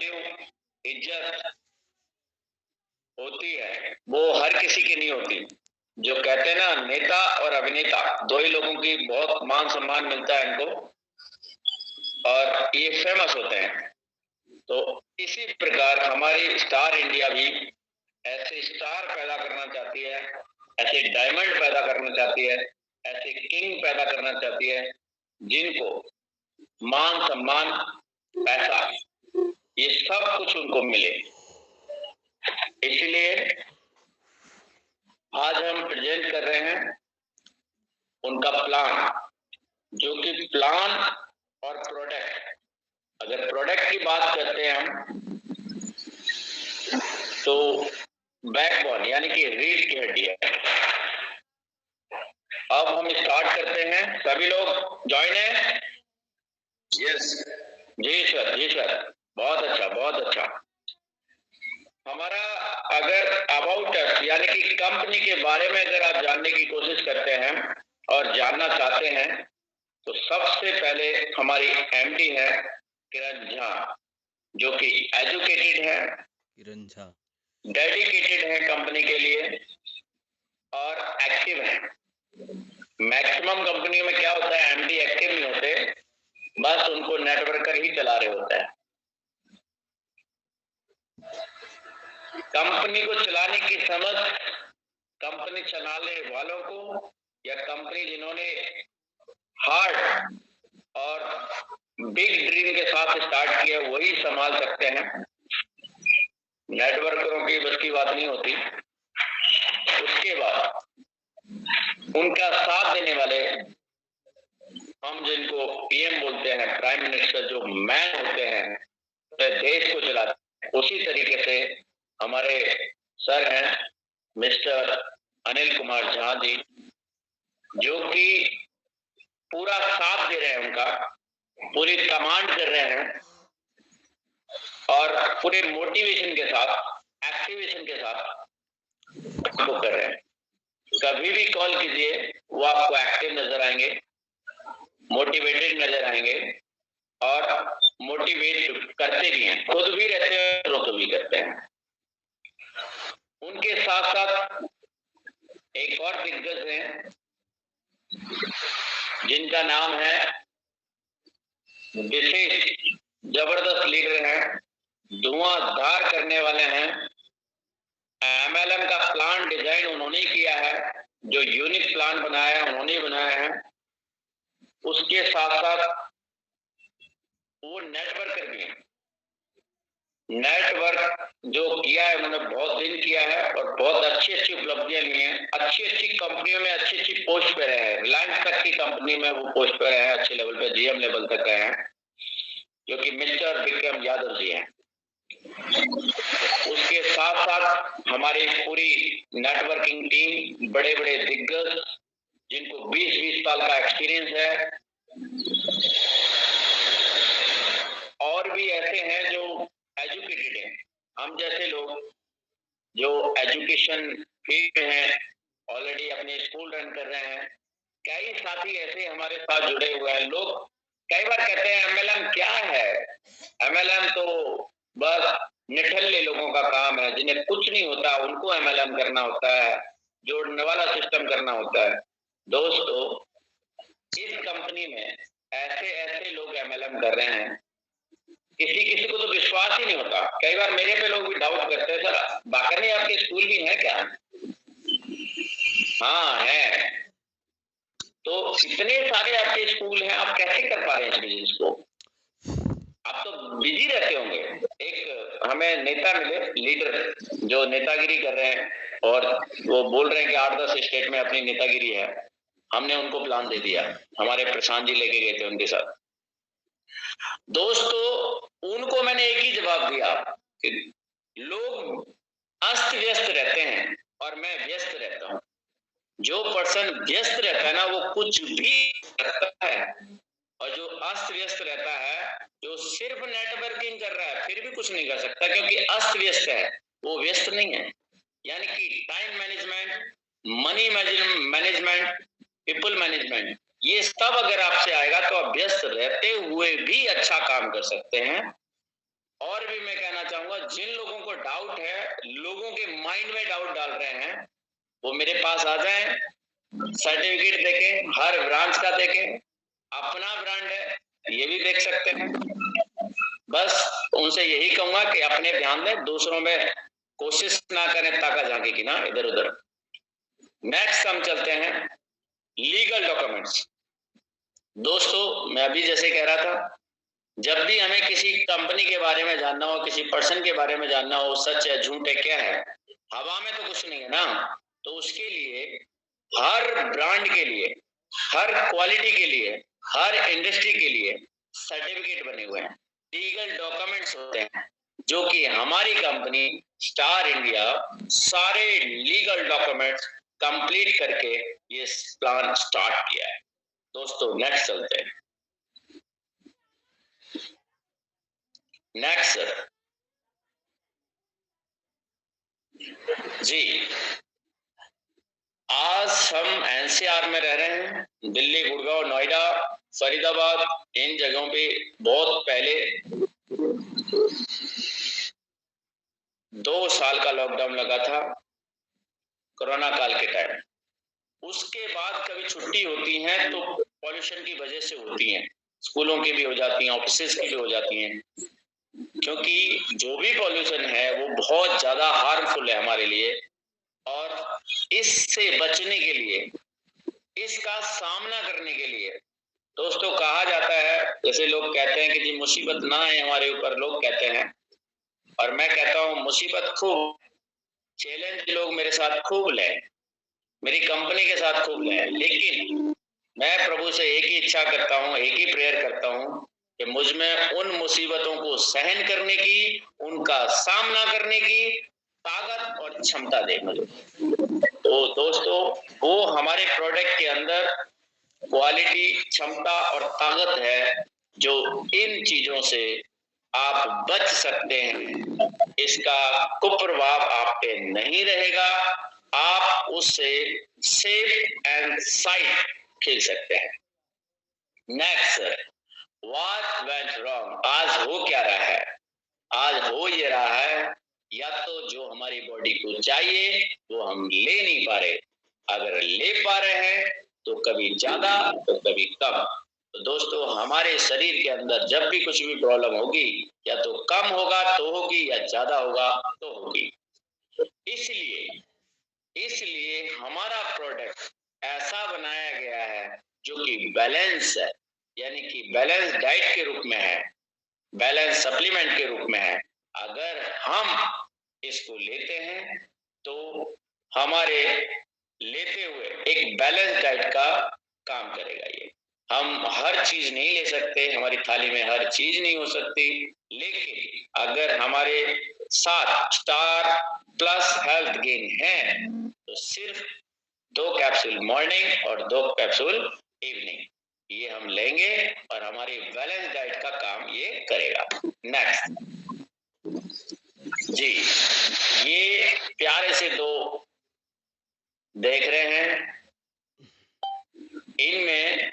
Value, इज्जत होती है वो हर किसी की नहीं होती। जो कहते हैं ना, नेता और अभिनेता दो ही लोगों की बहुत मान सम्मान मिलता है इनको, और ये फेमस होते हैं। तो इसी प्रकार हमारी स्टार इंडिया भी ऐसे स्टार पैदा करना चाहती है, ऐसे डायमंड पैदा करना चाहती है, ऐसे किंग पैदा करना चाहती है जिनको मान सम्मान, पैसा, ये सब कुछ उनको मिले। इसलिए आज हम प्रेजेंट कर रहे हैं उनका प्लान, जो कि प्लान और प्रोडक्ट। अगर प्रोडक्ट की बात करते हैं हम, तो बैकबोन यानी कि रीढ़ की हड्डी है। अब हम स्टार्ट करते हैं। सभी लोग ज्वाइन है? यस जी सर, जी सर, बहुत अच्छा, बहुत अच्छा। हमारा अगर अबाउट अस यानी कि कंपनी के बारे में अगर आप जानने की कोशिश करते हैं और जानना चाहते हैं, तो सबसे पहले हमारी एमडी है किरण झा, जो कि एजुकेटेड है, किरण झा डेडिकेटेड है कंपनी के लिए और एक्टिव है। मैक्सिमम कंपनियों में क्या होता है, एमडी एक्टिव नहीं होते, बस उनको नेटवर्कर ही चला रहे होता है। कंपनी को चलाने की समझ कंपनी चलाने वालों को, या कंपनी जिन्होंने हार्ड और बिग ड्रीम के साथ स्टार्ट किया, वही संभाल सकते हैं। नेटवर्करों की बस की बात नहीं होती। उसके बाद उनका साथ देने वाले, हम जिनको पीएम बोलते हैं, प्राइम मिनिस्टर, जो मैन होते हैं, देश को चलाते हैं, उसी तरीके से हमारे सर हैं मिस्टर अनिल कुमार झा जी, जो कि पूरा साथ दे रहे हैं, उनका पूरी कमांड कर रहे हैं और पूरे मोटिवेशन के साथ, एक्टिवेशन के साथ वो कर रहे हैं। कभी भी कॉल कीजिए, वो आपको एक्टिव नजर आएंगे, मोटिवेटेड नजर आएंगे और मोटिवेट करते भी हैं, खुद भी रहते हैं, दूसरों को भी करते हैं। उनके साथ साथ एक और दिग्गज हैं जिनका नाम है, विशेष जबरदस्त लीडर हैं, धुआंधार करने वाले हैं। एमएलएम का प्लान डिजाइन उन्होंने किया है, जो यूनिक प्लान बनाया है उन्होंने बनाया है। उसके साथ साथ वो नेटवर्कर भी हैं। नेटवर्क जो किया है उन्होंने बहुत दिन किया है और बहुत अच्छी अच्छी उपलब्धियां ली हैं। अच्छी अच्छी कंपनियों में अच्छी अच्छी पोस्ट पे रहे हैं। रिलायंस तक की कंपनी में वो पोस्ट पे रहे हैं, अच्छे लेवल पे, जीएम लेवल तक रहे हैं, जो कि मिस्टर विक्रम यादव जी हैं। उसके साथ साथ हमारी पूरी नेटवर्किंग टीम, बड़े बड़े दिग्गज जिनको 20-20 साल का एक्सपीरियंस है, और भी ऐसे हैं जो एजुकेटेड हैं। हम जैसे लोग जो एजुकेशन फील्ड में हैं, ऑलरेडी अपने स्कूल रन कर रहे हैं, कई साथी ऐसे हमारे साथ जुड़े हुए हैं। लोग कई बार कहते हैं एमएलएम क्या है, एमएलएम तो बस निठल्ले लोगों का काम है, जिन्हें कुछ नहीं होता, उनको एमएलएम करना होता है, जोड़ने वाला सिस्टम करना होता है। दोस्तों, इस कंपनी में ऐसे ऐसे लोग एमएलएम कर रहे हैं, किसी किसी को तो विश्वास ही नहीं होता। कई बार मेरे पे लोग भी डाउट करते हैं, सर बाकरनी आपके स्कूल भी है क्या? हाँ है। तो इतने सारे आपके स्कूल हैं, आप कैसे कर पा रहे हैं इस बिजनेस को? आप तो बिजी रहते होंगे। एक हमें नेता मिले, लीडर, जो नेतागिरी कर रहे हैं और वो बोल रहे हैं कि 8-10 स्टेट में अपनी नेतागिरी है। हमने उनको प्लान दे दिया, हमारे प्रशांत जी लेके गए थे उनके साथ। दोस्तों, उनको मैंने एक ही जवाब दिया कि लोग अस्त व्यस्त रहते हैं और मैं व्यस्त रहता हूं। जो पर्सन व्यस्त रहता है ना, वो कुछ भी करता है, और जो अस्त व्यस्त रहता है, जो सिर्फ नेटवर्किंग कर रहा है, फिर भी कुछ नहीं कर सकता, क्योंकि अस्त व्यस्त है, वो व्यस्त नहीं है। यानी कि time management, money management, people management, ये सब अगर आपसे आएगा तो आप व्यस्त रहते हुए भी अच्छा काम कर सकते हैं। और भी मैं कहना चाहूंगा, जिन लोगों को डाउट है, लोगों के माइंड में डाउट डाल रहे हैं, वो मेरे पास आ जाएं, सर्टिफिकेट देखें, हर ब्रांच का देखें, अपना ब्रांड है ये भी देख सकते हैं। बस उनसे यही कहूंगा कि अपने ध्यान दें, दूसरों में कोशिश ना करें ताका झांकी की ना इधर उधर। नेक्स्ट हम चलते हैं लीगल डॉक्यूमेंट्स। दोस्तों मैं अभी जैसे कह रहा था, जब भी हमें किसी कंपनी के बारे में जानना हो, किसी पर्सन के बारे में जानना हो, सच है झूठ है क्या है, हवा में तो कुछ नहीं है ना, तो उसके लिए हर ब्रांड के लिए, हर क्वालिटी के लिए, हर इंडस्ट्री के लिए सर्टिफिकेट बने हुए हैं, लीगल डॉक्यूमेंट्स होते हैं, जो कि हमारी कंपनी स्टार इंडिया सारे लीगल डॉक्यूमेंट्स कंप्लीट करके ये प्लान स्टार्ट किया है। दोस्तों नेक्स्ट चलते हैं। नेक्स्ट सर जी, आज हम एनसीआर में रह रहे हैं, दिल्ली, गुड़गांव, नोएडा, फरीदाबाद, इन जगहों पे बहुत पहले 2 साल का लॉकडाउन लगा था कोरोना काल के टाइम। उसके बाद कभी छुट्टी होती है तो पॉल्यूशन की वजह से होती है, स्कूलों की भी हो जाती हैं, ऑफिसेज की भी हो जाती हैं, क्योंकि जो भी पॉल्यूशन है वो बहुत ज्यादा हार्मफुल है हमारे लिए, और इससे बचने के लिए, इसका सामना करने के लिए दोस्तों कहा जाता है, जैसे लोग कहते हैं कि जी मुसीबत ना आए हमारे ऊपर, लोग कहते हैं, और मैं कहता हूं मुसीबत खूब, चैलेंज लोग मेरे साथ खूब लें, मेरी कंपनी के साथ खूब लें, लेकिन मैं प्रभु से एक ही इच्छा करता हूं, एक ही प्रेयर करता हूं कि मुझ में उन मुसीबतों को सहन करने की, उनका सामना करने की ताकत और क्षमता दे मुझे। तो दोस्तों वो हमारे प्रोडक्ट के अंदर क्वालिटी, क्षमता और ताकत है, जो इन चीजों से आप बच सकते हैं, इसका कुप्रभाव आप पे नहीं रहेगा, आप उससे सेफ एंड साइड खेल सकते हैं। Next, what went wrong. आज हो क्या रहा है? आज हो ये रहा है, या तो जो हमारी बॉडी को चाहिए वो हम ले नहीं पा रहे, अगर ले पा रहे हैं तो कभी ज्यादा तो कभी कम। तो दोस्तों हमारे शरीर के अंदर जब भी कुछ भी प्रॉब्लम होगी, या तो कम होगा तो होगी, या ज्यादा होगा तो होगी। इसलिए हमारा प्रोडक्ट ऐसा बनाया गया है जो कि बैलेंस है, यानी कि बैलेंस डाइट के रूप में है, बैलेंस सप्लीमेंट के रूप में है। अगर हम इसको लेते हैं तो हमारे लेते हुए एक बैलेंस डाइट का काम करेगा ये। हम हर चीज नहीं ले सकते, हमारी थाली में हर चीज नहीं हो सकती, लेकिन अगर हमारे साथ स्टार प्लस हेल्थ गेन है तो सिर्फ 2 कैप्सूल मॉर्निंग और 2 कैप्सूल इवनिंग, ये हम लेंगे और हमारी बैलेंस डाइट का काम ये करेगा। नेक्स्ट जी, ये प्यारे से 2 देख रहे हैं, इनमें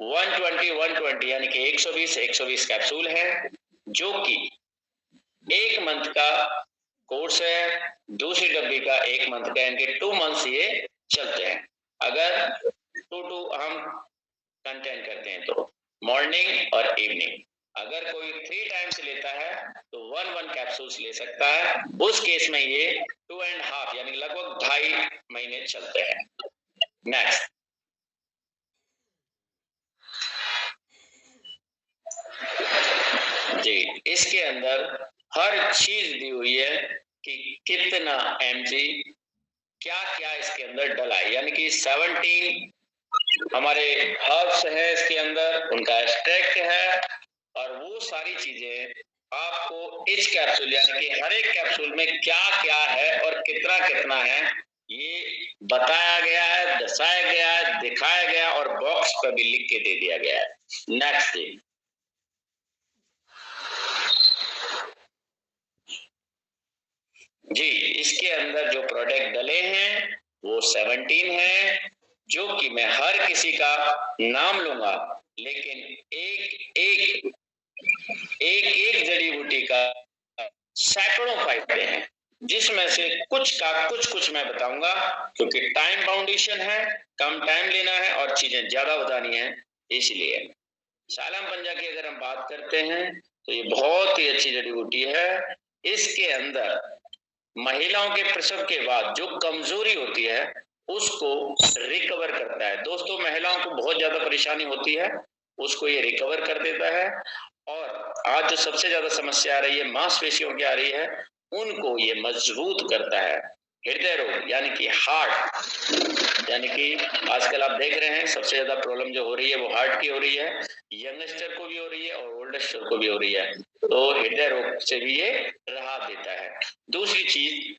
120 यानी कि 120 कैप्सूल है, जो कि 1 मंथ का कोर्स है, दूसरी डब्बी का 1 मंथ का, यानी कि 2 मंथ्स ये चलते हैं। अगर 2 हम कंटेंट करते हैं तो मॉर्निंग और इवनिंग। अगर कोई 3 टाइम्स लेता है तो 1 कैप्सूल्स ले सकता है, उस केस में ये 2.5 यानी लगभग 2.5 महीने चलते हैं। नेक्स्ट जी, इसके अंदर हर चीज दी हुई है कि कितना mg क्या क्या इसके अंदर डला है, यानी कि 17 हमारे हर्ब्स है इसके अंदर, उनका एक्सट्रैक्ट है, और वो सारी चीजें आपको इस कैप्सूल यानी कि हर एक कैप्सूल में क्या क्या है और कितना कितना है ये बताया गया है, दर्शाया गया है, दिखाया गया और बॉक्स पर भी लिख के दे दिया गया है। नेक्स्ट जी, इसके अंदर जो प्रोडक्ट डले हैं वो 17 है, जो कि मैं हर किसी का नाम लूंगा, लेकिन एक एक एक एक जड़ी बूटी का सैकड़ों फायदे हैं, जिसमें से कुछ का कुछ मैं बताऊंगा, क्योंकि टाइम बाउंडेशन है, कम टाइम लेना है और चीजें ज्यादा बतानी है। इसलिए सालम पंजा की अगर हम बात करते हैं तो ये बहुत ही अच्छी जड़ी बूटी है। इसके अंदर महिलाओं के प्रसव के बाद जो कमजोरी होती है उसको रिकवर करता है। दोस्तों, महिलाओं को बहुत ज्यादा परेशानी होती है, उसको ये रिकवर कर देता है। और आज जो सबसे ज्यादा समस्या आ रही है मांसपेशियों की आ रही है, उनको ये मजबूत करता है। हृदय रोग यानी कि हार्ट, यानी कि आजकल आप देख रहे हैं सबसे ज्यादा प्रॉब्लम जो हो रही है वो हार्ट की हो रही है, यंगस्टर को भी हो रही है और ओल्डेस्टर को भी हो रही है। तो हृदय रोग से भी ये राहत देता है। दूसरी चीज,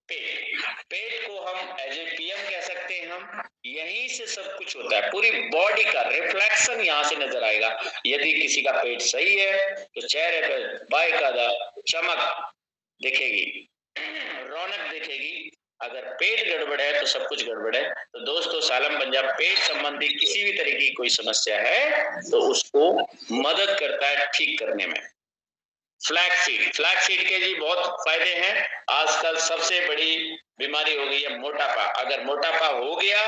पेट। पेट को हम एज ए पीएम कह सकते हैं। हम यहीं से सब कुछ होता है, पूरी बॉडी का रिफ्लेक्शन यहाँ से नजर आएगा। यदि किसी का पेट सही है तो चेहरे पर बाकायदा चमक दिखेगी, रौनक दिखेगी। अगर पेट गड़बड़ है तो सब कुछ गड़बड़ है। तो दोस्तों, सालम पंजा पेट संबंधी किसी भी तरह की कोई समस्या है तो उसको मदद करता है ठीक करने में। फ्लैक्स सीड के जी बहुत फायदे हैं। आजकल सबसे बड़ी बीमारी हो गई है मोटापा। अगर मोटापा हो गया,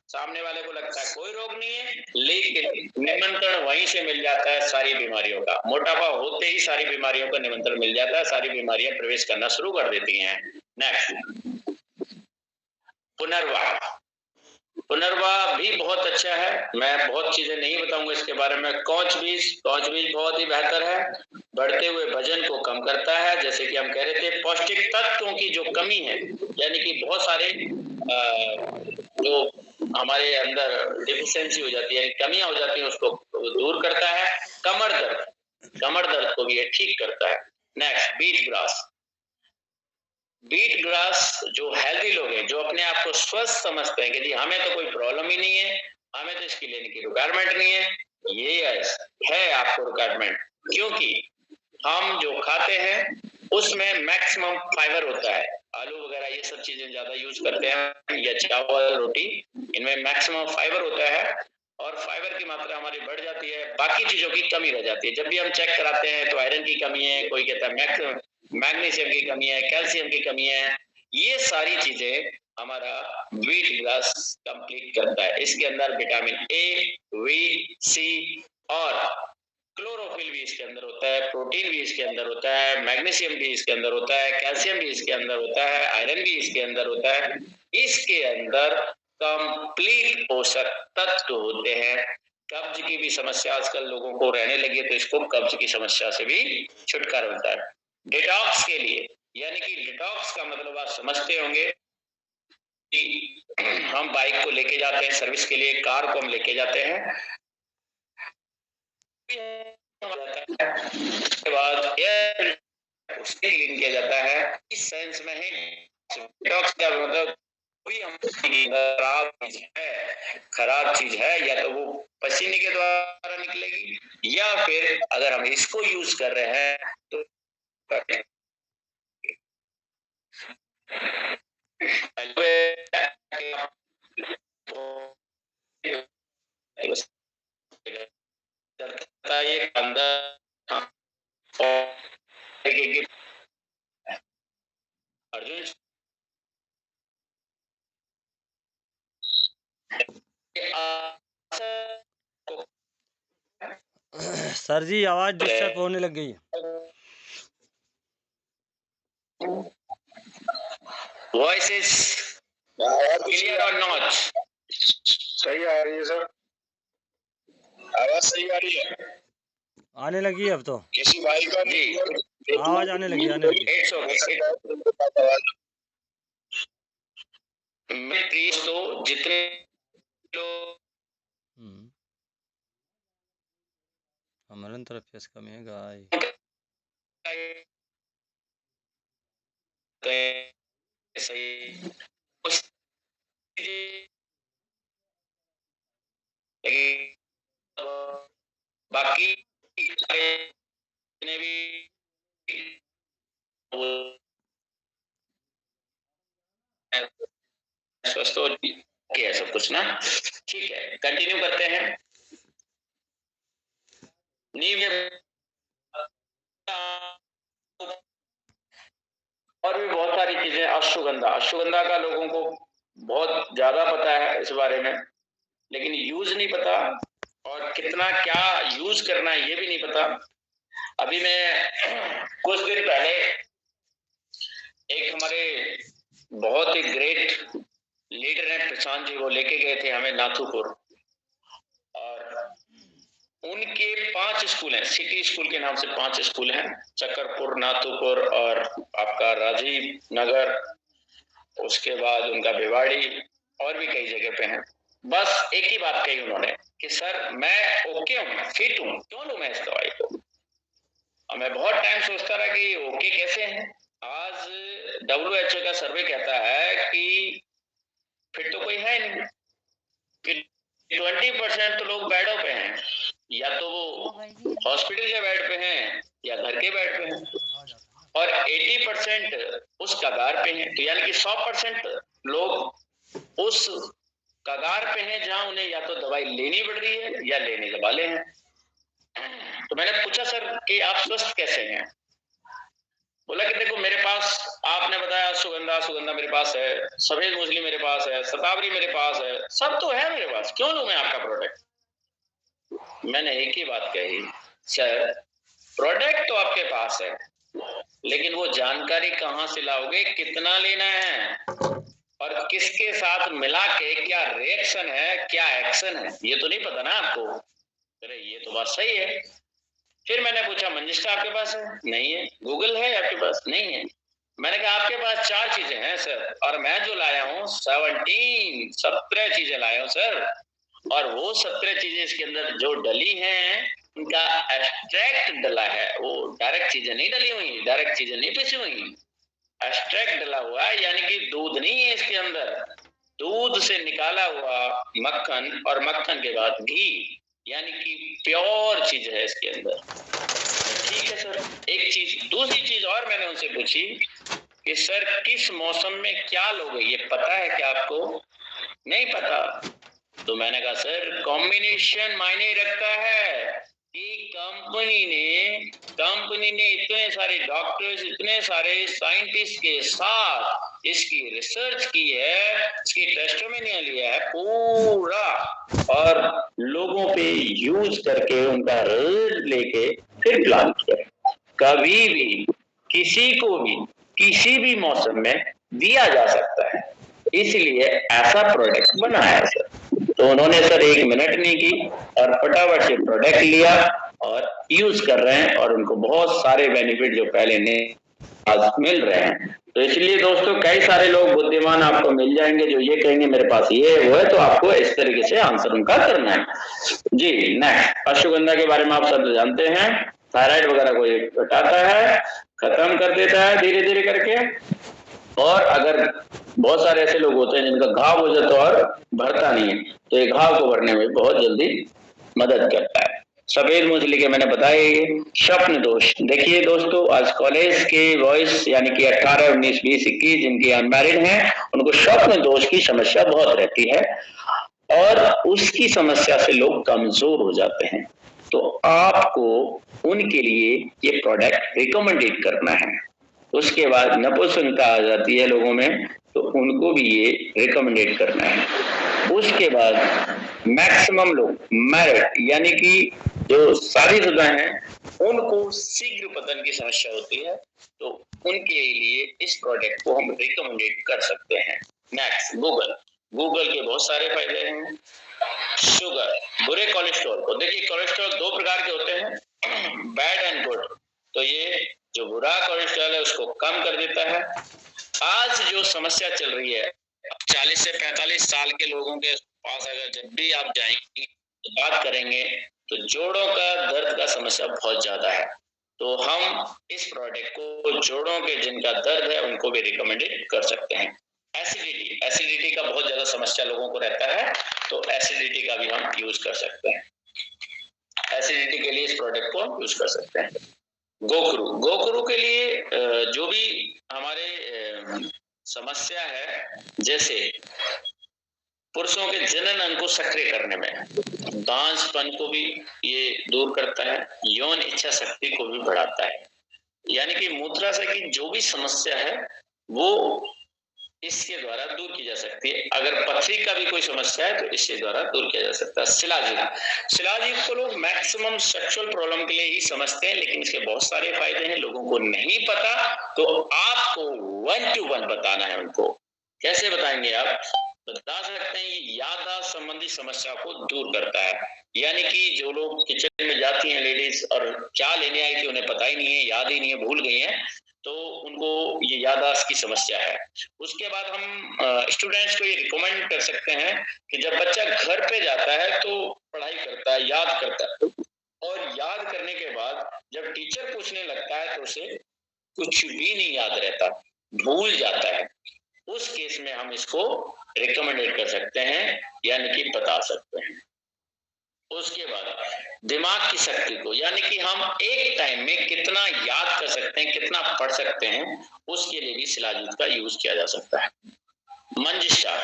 सामने वाले को लगता है कोई रोग नहीं है, लेकिन निमंत्रण वहीं से मिल जाता है सारी बीमारियों का। मोटापा होते ही सारी बीमारियों का निमंत्रण मिल जाता है, सारी बीमारियां प्रवेश करना शुरू कर देती हैं। नेक्स्ट, पुनर्वास। पुनर्वास भी बहुत अच्छा है, मैं बहुत चीजें नहीं बताऊंगा इसके बारे में। कौच बीज बहुत ही बेहतर है, बढ़ते हुए वजन को कम करता है। जैसे कि हम कह रहे थे, पौष्टिक तत्वों की जो कमी है, यानी कि बहुत सारे जो हमारे अंदर डिफिशियंसी हो जाती है, कमियां हो जाती है, उसको दूर करता है। कमर दर्द को भी ये ठीक करता है। नेक्स्ट, बीट ग्रास जो हेल्दी लोग हैं, जो अपने आप को स्वस्थ समझते हैं कि जी हमें तो कोई प्रॉब्लम ही नहीं है, हमें तो इसकी लेने की रिक्वायरमेंट नहीं है, ये है आपको रिक्वायरमेंट। क्योंकि हम जो खाते हैं उसमें मैक्सिमम फाइबर होता है। आलू वगैरह ये सब चीजें ज्यादा यूज करते हैं, या चावल रोटी, इनमें मैक्सिमम फाइबर होता है और फाइबर की मात्रा हमारी बढ़ जाती है, बाकी चीजों की कमी रह जाती है। जब भी हम चेक कराते हैं तो आयरन की कमी है, कोई कहता है मैग्नीशियम की कमी है, कैल्शियम की कमी है। ये सारी चीजें हमारा व्हीट ग्रास कंप्लीट करता है। इसके अंदर विटामिन ए, वी, सी और क्लोरोफिल भी इसके अंदर होता है, प्रोटीन भी इसके अंदर होता है, मैग्नीशियम भी इसके अंदर होता है, कैल्शियम भी इसके अंदर होता है, आयरन भी इसके अंदर होता है। इसके अंदर कंप्लीट पोषक तत्व होते हैं। कब्ज की भी समस्या आजकल लोगों को रहने लगी है, तो इसको कब्ज की समस्या से भी छुटकारा मिलता है। डिटॉक्स के लिए, यानी कि डिटॉक्स का मतलब आप समझते होंगे कि हम बाइक को लेके जाते हैं सर्विस के लिए, कार को हम लेके जाते हैं, उसके बाद एयर उससे क्लीन किया जाता है। इस सेंस में ही डिटॉक्स का मतलब कोई हम खराब चीज है या तो वो पसीने के द्वारा निकलेगी, या फिर अगर हम इसको यूज कर रहे हैं तो ये अंदर अर्जुन सर जी आवाज डिस्टर्ब होने लग गई। वॉइस इज क्लियर और नॉट? सही आ रही है सर, आवाज सही आ रही है, आने लगी है अब तो। किसी भाई का जी आवाज आने लगी। तो जितने लोग हमारे तरफ फेस कमी है गाय सही बाकी जितने भी स्वस्थ हो है सब कुछ ना। ठीक है, कंटिन्यू करते हैं। नींव और भी बहुत सारी चीजें। अश्वगंधा का लोगों को बहुत ज्यादा पता है इस बारे में, लेकिन यूज नहीं पता, और कितना क्या यूज करना है ये भी नहीं पता। अभी मैं कुछ दिन पहले एक हमारे बहुत ही ग्रेट लीडर हैं प्रशांत जी, वो लेके गए थे हमें नाथुपुर, और उनके 5 स्कूल हैं, सिटी स्कूल के नाम से 5 स्कूल हैं, चक्करपुर, नाथुपुर और आपका राजीव नगर, उसके बाद उनका भिवाड़ी, और भी कई जगह पे हैं। बस एक ही बात कही उन्होंने कि सर मैं ओके हूँ, फिट हूँ, क्यों लूं मैं इस दवाई को। और मैं बहुत टाइम सोचता रहा कि ओके कैसे हैं। आज WHO का सर्वे कहता है कि फिट तो कोई है नहीं, कि 20% तो लोग बेडों पे हैं, या तो वो हॉस्पिटल के बेड पे हैं या घर के बेड पे हैं, और 80% उस कगार पे हैं। तो यानी कि 100% लोग उस कगार पे हैं जहां उन्हें या तो दवाई लेनी पड़ रही है या लेने वाले हैं। तो मैंने पूछा सर कि आप स्वस्थ कैसे हैं। बोला कि देखो मेरे पास, आपने बताया सुगंधा मेरे पास है, सफेद मूसली मेरे पास है, शतावरी मेरे पास है, सब तो है मेरे पास, क्यों लूं मैं आपका प्रोडक्ट। मैंने एक ही बात कही, सर प्रोडक्ट तो आपके पास है, लेकिन वो जानकारी कहां से लाओगे, कितना लेना है, और किसके साथ मिला के क्या रिएक्शन है, क्या एक्शन है, ये तो नहीं पता ना आपको। अरे ये तो बात सही है। फिर मैंने पूछा मंजिष्ठा आपके पास है? नहीं है। गूगल है आपके पास? नहीं है। मैंने कहा आपके पास 4 चीजें हैं सर, और मैं जो लाया हूँ 17 चीजें लाया हूँ सर, और वो 17 चीजें इसके अंदर जो डली हैं उनका एक्सट्रैक्ट डला है, वो डायरेक्ट चीजें नहीं डली हुई, डायरेक्ट चीजें नहीं पिसी हुई, एक्सट्रैक्ट डला हुआ है, यानी कि दूध नहीं है इसके अंदर, दूध से निकाला हुआ मक्खन, और मक्खन के बाद घी, यानी कि प्योर चीज है इसके अंदर। ठीक है सर, एक चीज। दूसरी चीज और मैंने उनसे पूछी कि सर किस मौसम में क्या लोगे, ये पता है क्या आपको? नहीं पता। तो मैंने कहा सर कॉम्बिनेशन मायने रखता है कि कंपनी ने इतने सारे डॉक्टर्स, इतने सारे साइंटिस्ट के साथ इसकी रिसर्च की है, इसकी टेस्टिमोनियल लिया है पूरा, और लोगों पे यूज करके उनका रिजल्ट लेके फिर प्लान किया। कभी भी किसी को भी किसी भी मौसम में दिया जा सकता है, इसलिए ऐसा प्रोडक्ट बनाया है सर। तो उन्होंने सर 1 मिनट नहीं की और फटाफट से प्रोडक्ट लिया और यूज कर रहे हैं, और उनको बहुत सारे बेनिफिट जो पहले नहीं आज मिल रहे हैं। तो इसलिए दोस्तों कई सारे लोग बुद्धिमान आपको मिल जाएंगे जो ये कहेंगे मेरे पास ये है वो है, तो आपको इस तरीके से आंसर उनका करना है। जी नेक्स्ट, अश्वगंधा के बारे में आप सब जानते हैं, थायराइड वगैरह को ये हटाता है, खत्म कर देता है धीरे धीरे करके। और अगर बहुत सारे ऐसे लोग होते हैं जिनका घाव हो जाता है और भरता नहीं है, तो ये घाव को भरने में बहुत जल्दी मदद करता है। सफेद मूसली के मैंने बताया ये। स्वप्न दोष, देखिए दोस्तों आज कॉलेज के बॉयज यानी कि 18, 19, 20, 21 जिनकी अनमैरिड हैं उनको स्वप्न दोष की समस्या बहुत रहती है, और उसकी समस्या से लोग कमजोर हो जाते हैं। तो आपको उनके लिए ये प्रोडक्ट रिकमेंडेड करना है। उसके बाद नपुंसकता आ जाती है लोगों में, तो उनको भी ये रिकमेंडेड करना है। उसके बाद मैक्सिमम लोग मैरिड यानी कि जो शादीशुदा हैं उनको शीघ्र पतन की समस्या होती है, तो उनके लिए इस प्रोडक्ट को हम रिकमेंडेड कर सकते हैं। नेक्स्ट, गूगल के बहुत सारे फायदे हैं। शुगर, बुरे कोलेस्ट्रॉल को, देखिए कोलेस्ट्रॉल 2 प्रकार के होते हैं, बैड एंड गुड। तो ये जो बुरा कोलेस्ट्रॉल है उसको कम कर देता है। आज जो समस्या चल रही है 40 से 45 साल के लोगों के पास अगर जब भी आप जाएंगे तो बात करेंगे तो जोड़ों का दर्द का समस्या बहुत ज्यादा है, तो हम इस प्रोडक्ट को जोड़ों के जिनका दर्द है उनको भी रिकमेंडेड कर सकते हैं। एसिडिटी का बहुत ज्यादा समस्या लोगों को रहता है, तो एसिडिटी का भी हम यूज कर सकते हैं। एसिडिटी के लिए इस प्रोडक्ट को यूज कर सकते हैं। गोखरू के लिए जो भी हमारे समस्या है, जैसे पुरुषों के जनन अंग को सक्रिय करने में, दांतपन को भी ये दूर करता है, यौन इच्छा शक्ति को भी बढ़ाता है। यानी कि मूत्राशय की जो भी समस्या है वो इसके द्वारा दूर की जा सकती है। अगर पथरी का भी कोई समस्या है तो इसके द्वारा दूर किया जा सकता है। शिलाजीत, शिलाजीत को लोग मैक्सिमम सेक्सुअल प्रॉब्लम के लिए ही समझते हैं, लेकिन इसके बहुत सारे फायदे हैं, लोगों को नहीं पता। तो आपको 1 to 1 बताना है उनको। कैसे बताएंगे आप? बता सकते हैं ये याददाश्त संबंधी समस्या को दूर करता है। यानी कि जो लोग किचन में जाती हैं लेडीज और क्या लेने आई थी उन्हें पता ही नहीं है, याद ही नहीं है, भूल गई हैं, तो उनको ये याददाश्त की समस्या है। उसके बाद हम स्टूडेंट्स को ये रिकमेंड कर सकते हैं कि जब बच्चा घर पे जाता है तो पढ़ाई करता है, याद करता है, और याद करने के बाद जब टीचर पूछने लगता है तो उसे कुछ भी नहीं याद रहता, भूल जाता है। उस केस में हम इसको रिकमेंडेड कर सकते हैं, यानी कि बता सकते हैं। उसके बाद दिमाग की शक्ति को, यानी कि हम एक टाइम में कितना याद कर सकते हैं, कितना पढ़ सकते हैं, उसके लिए भी शिलाजीत का यूज किया जा सकता है। मंजिष्ठा,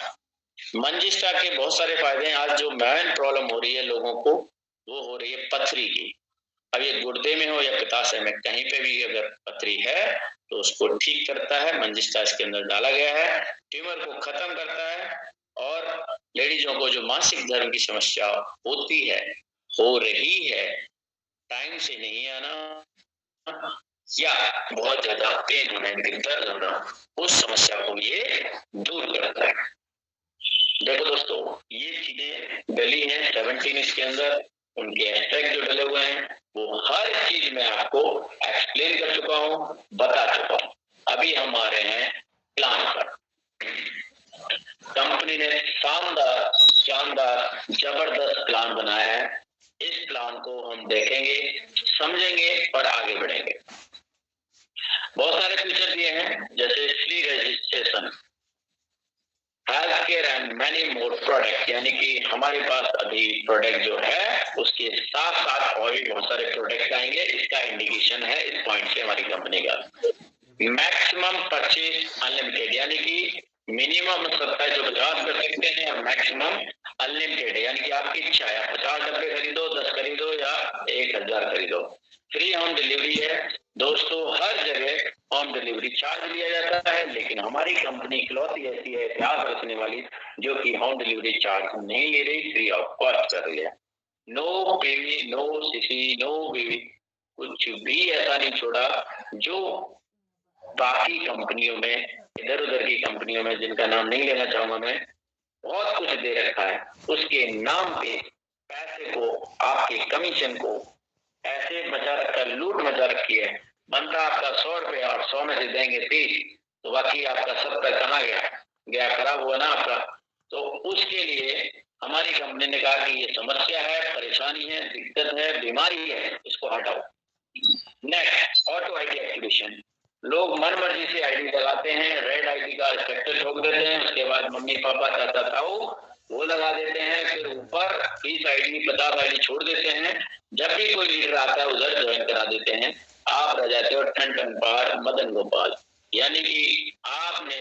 मंजिष्ठा के बहुत सारे फायदे हैं। आज जो मेन प्रॉब्लम हो रही है लोगों को वो हो रही है पथरी की। अब ये गुर्दे में हो या पित्ताशय में, कहीं पे भी अगर पथरी है तो उसको ठीक करता है। मंजिष्ठा इसके अंदर डाला गया है, ट्यूमर को खत्म करता है। और लेडीजों को जो मासिक धर्म की समस्या होती है, हो रही है, टाइम से नहीं आना या बहुत ज्यादा पेन होना, दर्द होना, उस समस्या को ये दूर करता है। देखो दोस्तों, ये चीजें डली हैं 17 इसके अंदर, उनके एक्सट्रैक्ट जो डले हुए हैं वो हर चीज मैं आपको एक्सप्लेन कर चुका हूं, बता चुका हूं। अभी हम आ रहे हैं प्लान पर। कंपनी ने शानदार शानदार जबरदस्त प्लान बनाया है। इस प्लान को हम देखेंगे, समझेंगे और आगे बढ़ेंगे। बहुत सारे फीचर दिए हैं, जैसे free registration, health care and many more product, यानी कि हमारे पास अभी प्रोडक्ट जो है उसके साथ साथ और भी बहुत सारे प्रोडक्ट आएंगे। इसका इंडिकेशन है इस पॉइंट से हमारी कंपनी का। मैक्सिमम परचेज अनलिमिटेड, यानी कि मिनिमम 2750 कर सकते हैं और मैक्सिमम अनलिमिटेड है, यानी कि आपकी इच्छा है, 50 डब्बे खरीदो, 10 खरीदो या 1000 खरीदो। फ्री होम डिलीवरी है दोस्तों, हर जगह होम डिलीवरी चार्ज लिया जाता है, लेकिन हमारी कंपनी इकलौती ऐसी है इतिहास रखने वाली जो कि होम डिलीवरी चार्ज नहीं ले रही, फ्री ऑफ कॉस्ट कर रही है। No PV, no CC, no BV, कुछ भी ऐसा नहीं छोड़ा जो बाकी कंपनियों में, इधर उधर की कंपनियों में, जिनका नाम नहीं लेना चाहूंगा मैं, बहुत कुछ दे रखा है। उसके नाम पे पैसे को, आपके कमीशन को ऐसे मचा रखा, लूट मचा रखी है। बनता आपका 100 रुपया और 100 में से देंगे 30, तो बाकी आपका 70 कहाँ गया, खराब हुआ ना आपका। तो उसके लिए हमारी कंपनी ने कहा कि ये समस्या है, परेशानी है, दिक्कत है, बीमारी है, इसको हटाओ। Next, auto ID activation. लोग मन मर्जी से आईडी लगाते हैं, रेड आईडी का स्ट्रक्चर ठोक देते हैं, उसके बाद मम्मी पापा चाचा ताऊ वो लगा देते हैं, फिर ऊपर 20 आईडी 50 आईडी छोड़ देते हैं। जब भी कोई लीडर आता है उधर ज्वाइन करा देते हैं। आप रह जाते हो ठन ठन पार मदन गोपाल, यानी कि आपने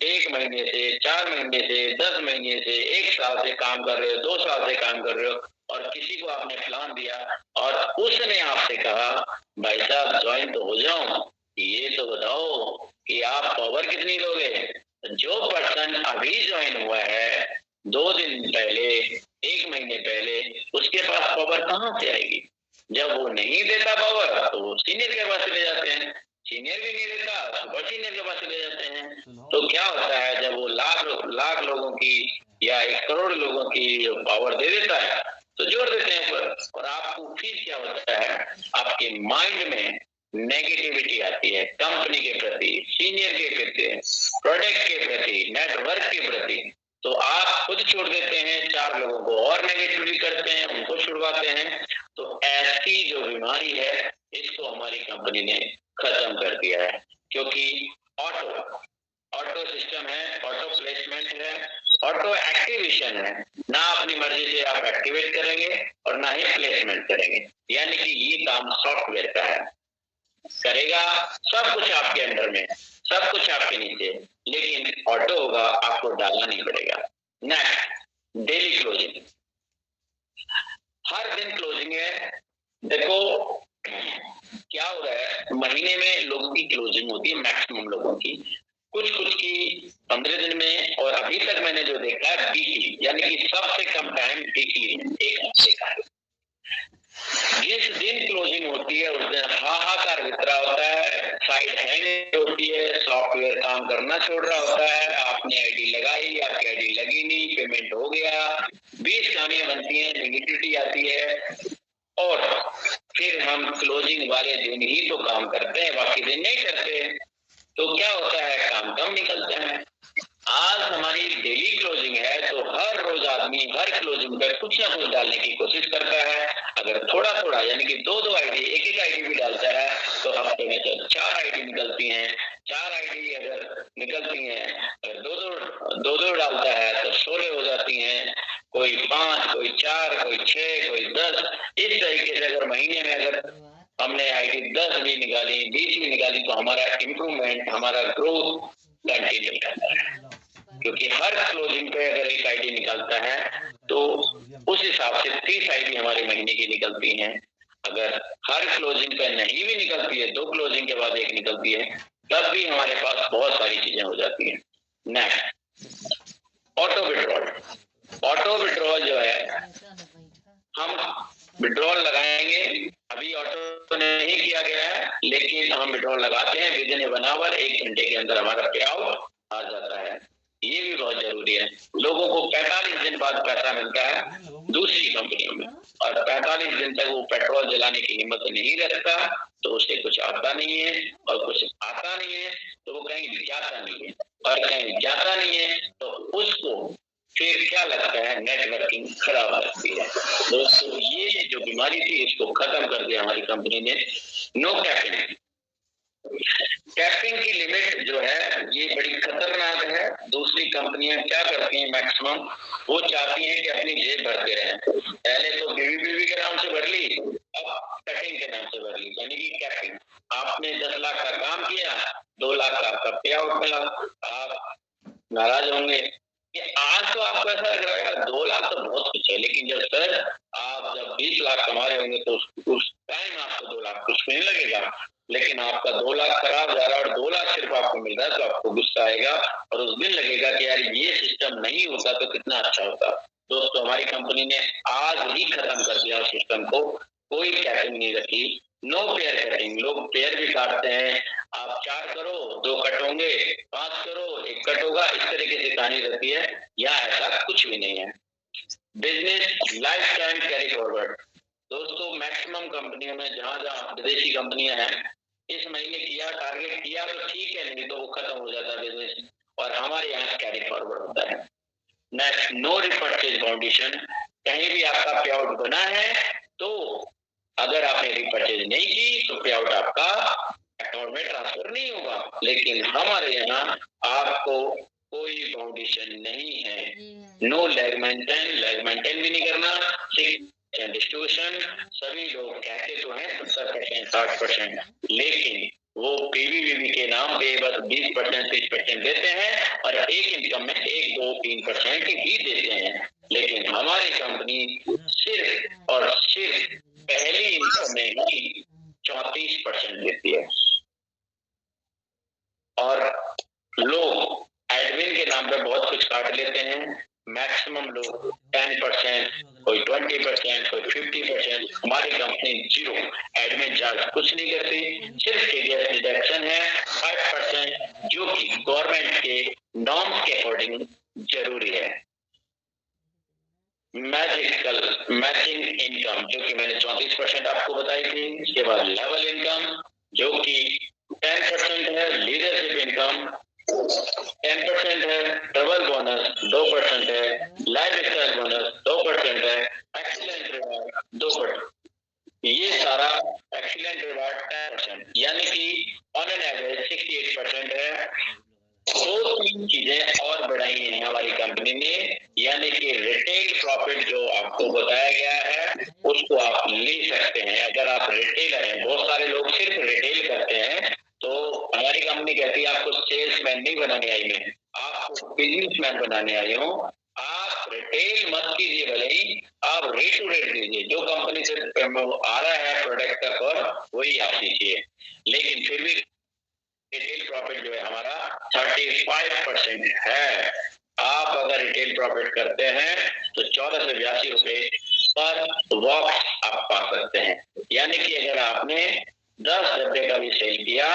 1 महीने से, 4 महीने से, 10 महीने से, 1 साल से काम कर रहे हो, 2 साल से काम कर रहे हो, और किसी को आपने प्लान दिया और उसने आपसे कहा भाई साहब ज्वाइन तो हो जाऊं, ये तो बताओ कि आप पावर कितनी लोगे। जो पर्सन अभी ज्वाइन हुआ है 2 दिन पहले, 1 महीने पहले, उसके पास पावर कहाँ से आएगी? जब वो नहीं देता पावर तो वो सीनियर के पास चले जाते हैं, सीनियर भी नहीं देता सुपर सीनियर के पास चले जाते हैं। तो क्या होता है, जब वो लाख लोगों की या 1 करोड़ लोगों की पावर दे देता है तो जोड़ देते हैं ऊपर, और आपको फिर क्या होता है, आपके माइंड में नेगेटिविटी आती है कंपनी के प्रति, सीनियर के प्रति, प्रोडक्ट के प्रति, नेटवर्क के प्रति। तो आप खुद छोड़ देते हैं, 4 लोगों को और नेगेटिवली करते हैं, उनको छुड़वाते हैं। तो ऐसी जो बीमारी है इसको हमारी कंपनी ने खत्म कर दिया है, क्योंकि ऑटो सिस्टम है, ऑटो प्लेसमेंट है, ऑटो एक्टिवेशन है। ना अपनी मर्जी से आप एक्टिवेट करेंगे और ना ही प्लेसमेंट करेंगे, यानी कि ये काम सॉफ्टवेयर का है, करेगा सब कुछ आपके अंडर में, सब कुछ आपके नीचे, लेकिन ऑटो होगा, आपको डालना नहीं पड़ेगा। नेक्स्ट, डेली क्लोजिंग, हर दिन क्लोजिंग है। देखो क्या हो रहा है, महीने में लोगों की क्लोजिंग होती है, मैक्सिमम लोगों की, कुछ की 15 दिन में, और अभी तक मैंने जो देखा है वीकली, यानी कि सबसे कम टाइम वीकली है, एक हफ्ते का है। जिस दिन क्लोजिंग होती है उस दिन हाहाकार वितरा होता है, साइट हैंग होती है, सॉफ्टवेयर काम करना छोड़ रहा होता है, आपने आईडी लगाई, आपकी आईडी लगी नहीं, पेमेंट हो गया, 20 कहानियां बनती हैं, नेगेटिविटी आती है, और फिर हम क्लोजिंग वाले दिन ही तो काम करते हैं, बाकी दिन नहीं करते। तो क्या होता है, काम कम निकलता है। आज हमारी डेली क्लोजिंग है तो हर रोज आदमी हर क्लोजिंग पर कुछ ना कुछ डालने की कोशिश करता है। अगर थोड़ा थोड़ा यानी कि दो आईडी, एक आईडी भी डालता है तो हफ्ते में तो 4 आईडी निकलती हैं। 4 आईडी अगर निकलती हैं, अगर दो डालता है तो 16 हो जाती हैं, कोई 5, कोई 4, कोई 6, कोई 10। इस तरीके से अगर महीने में अगर हमने आईडी 10 भी निकाली, 20 भी निकाली, तो हमारा इम्प्रूवमेंट, हमारा ग्रोथ कंटिन्यू रहता है। क्योंकि हर क्लोजिंग पे अगर एक आईडी निकलता है तो उस हिसाब से 30 आईडी हमारे महीने की निकलती हैं। अगर हर क्लोजिंग पे नहीं भी निकलती है, 2 क्लोजिंग के बाद एक निकलती है, तब भी हमारे पास बहुत सारी चीजें हो जाती हैं। Next, auto withdrawal. Auto withdrawal जो है, हम विड्रॉल लगाएंगे, अभी ऑटो नहीं किया गया है, लेकिन हम विड्रॉल लगाते हैं, विद इन 1 आवर, 1 घंटे के अंदर हमारा पे आउट आ जाता है। ये भी बहुत जरूरी है। लोगों को 45 दिन बाद पैसा मिलता है दूसरी कंपनियों में, और 45 दिन तक वो पेट्रोल जलाने की हिम्मत नहीं रखता, तो उसे कुछ आता नहीं है, और कुछ आता नहीं है तो वो कहीं जाता नहीं है, और कहीं जाता नहीं है तो उसको फिर क्या लगता है, नेटवर्किंग खराब लगती है। दोस्तों, ये जो बीमारी थी इसको खत्म कर दिया हमारी कंपनी ने। No capping. कैपिंग की लिमिट जो है ये बड़ी खतरनाक है। दूसरी कंपनियां क्या करती हैं, मैक्सिमम वो चाहती हैं कि अपनी जेब भरते रहें। पहले तो बीवी के नाम से भर ली, अब कटिंग के नाम से भर ली, यानी कि कैपिंग। आपने 10 लाख का काम किया, 2 लाख का आपका पे आउट मिला, आप नाराज होंगे कि आज तो आपको ऐसा लग रहा है 2 लाख तो बहुत कुछ है, लेकिन जब सर आप जब 20 लाख कमा रहे होंगे तो उस टाइम आपको 2 लाख कुछ नहीं लगेगा, लेकिन आपका 2 लाख खराब जा रहा है और 2 लाख सिर्फ आपको मिल रहा है, तो आपको गुस्सा आएगा और उस दिन लगेगा कि यार ये सिस्टम नहीं होता तो कितना अच्छा होता। दोस्तों, हमारी कंपनी ने आज ही खत्म कर दिया सिस्टम को, कोई कैपिंग नहीं रखी, नो पेयर कटिंग। लोग पेयर भी काटते हैं, आप 4 करो 2 कट होंगे, 5 करो 1 कट होगा, इस तरीके से कहानी रहती है। यहाँ ऐसा कुछ भी नहीं है। Business life time carry forward. दोस्तों, मैक्सिमम कंपनियों में जहां विदेशी कंपनियां हैं, इस महीने किया, टारगेट किया तो ठीक है, नहीं तो वो खत्म हो जाता है बिजनेस, और हमारे यहाँ कैरी फॉरवर्ड होता है। Next, no repurchase foundation. कहीं भी आपका पे आउट बना है तो अगर आपने रिपर्चेज नहीं की तो पे आउट आपका अकाउंट में ट्रांसफर नहीं होगा, लेकिन हमारे यहाँ आपको कोई फाउंडेशन नहीं है। नो लेग मेंटेन भी नहीं करना। डिस्ट्रीब्यूशन, सभी लोग कहते तो हैं 70%, 60%, लेकिन वो पीवीवीवी के नाम पे बस 20%, 30% देते हैं, और एक इनकम में 1, 2, 3% ही देते हैं। लेकिन हमारी कंपनी सिर्फ और सिर्फ पहली इनकम में ही 34% देती है, और लोग एडमिन के नाम पे बहुत कुछ काट लेते हैं। मैक्सिमम लोग 10%, कोई 20%, कोई 50%। हमारी कंपनी 0 एडमिन चार्ज कुछ नहीं करती, सिर्फ टीडीएस डिडक्शन है 5%, जो कि गवर्नमेंट के नॉर्म्स के अकॉर्डिंग जरूरी है। मैचिंग इनकम, जो कि मैंने 34% आपको बताई थी। इसके बाद लेवल इनकम, जो कि 10% है। लीडरशिप इनकम 10% है। ट्रबल बोनस 2% है। लाइफ स्टाइल बोनस 2% है। Excellent reward 2%। ये सारा एक्सीलेंट रिवार्ड 10%, यानी कि ऑन एन एवरेज 68% है। 2-3 चीजें और बढ़ाई हैं हमारी कंपनी ने, यानी कि रिटेल प्रॉफिट जो आपको बताया गया है उसको आप ले सकते हैं। अगर आप रिटेलर हैं, बहुत सारे लोग सिर्फ रिटेल करते हैं, तो हमारी कंपनी कहती है आपको सेल्समैन नहीं बनाने आई, मैं आपको बिजनेसमैन बनाने आई हूँ। आप रिटेल मत कीजिए, भले ही आप रेट टू रेट दीजिए, जो कंपनी से आ रहा है प्रोडक्ट का कॉस्ट वही आप दीजिए, लेकिन फिर भी रिटेल प्रॉफिट जो है हमारा 35% है। आप अगर रिटेल प्रॉफिट करते हैं तो 14 से 82 रुपए पर बॉक्स आप पा सकते हैं। यानी कि अगर आपने 10 डब्बे का भी सेल किया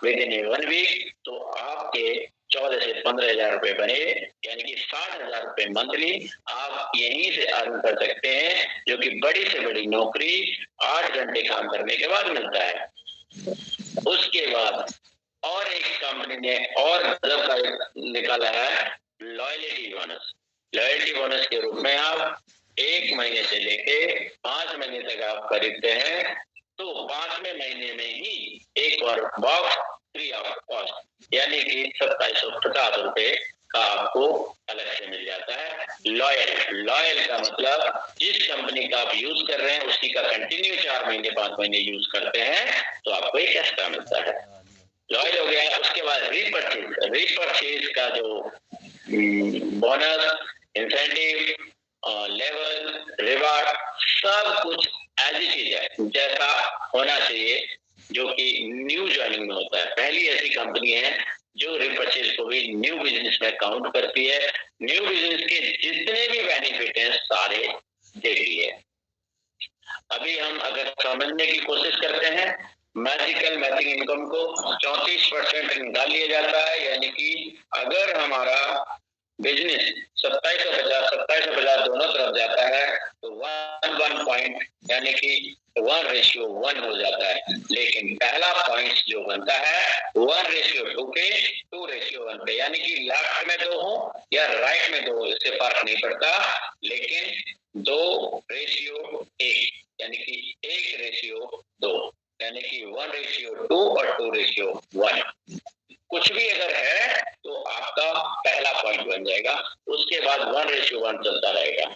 विद इन 1 वीक तो आपके 14 से 15,000 रुपए बने, यानी कि 60,000 रुपए मंथली आप यहीं से अर्न कर सकते हैं, जो कि बड़ी से बड़ी नौकरी 8 घंटे काम करने के बाद मिलता है। उसके बाद और एक कंपनी ने और गजब का निकाला है लॉयल्टी बोनस। लॉयल्टी बोनस के रूप में आप 1 महीने से लेके 5 महीने तक आप खरीदते हैं तो 5वें महीने में ही एक और बॉक्स फ्री ऑफ कॉस्ट, यानी कि 2750 रुपए का आपको अलग से मिल जाता है। लॉयल का मतलब जिस कंपनी का आप यूज कर रहे हैं उसी का कंटिन्यू 4 महीने 5 महीने यूज करते हैं तो आपको एक एक्स्ट्रा मिलता है, लॉयल हो गया। उसके बाद रीपरचेज का जो बोनस, इंसेंटिव, लेवल, रिवार्ड सब कुछ एज इट इज है, जैसा होना चाहिए जो कि न्यू ज्वाइनिंग में होता है। पहली ऐसी कंपनी है जो रीपरचेज को भी न्यू बिजनेस में काउंट करती है, न्यू बिजनेस के जितने भी बेनिफिट हैं सारे देती है। अभी हम अगर समझने की कोशिश करते हैं मैजिकल मैचिंग इनकम को 34% निकाल लिया जाता है, यानी कि अगर हमारा बिजनेस 2750 दोनों तरफ जाता है तो 1 पॉइंट यानी कि 1:1 हो जाता है, लेकिन पहला पॉइंट जो बनता है 1:2 पे 2:1 पे, यानी कि लेफ्ट में 2 हो या राइट में 2 इससे फर्क नहीं पड़ता, लेकिन 2:1 यानी कि 1:2 यानी कि 1:2 और 2:1 कुछ भी अगर है तो आपका पहला पॉइंट बन जाएगा। उसके बाद 1:1 चलता रहेगा।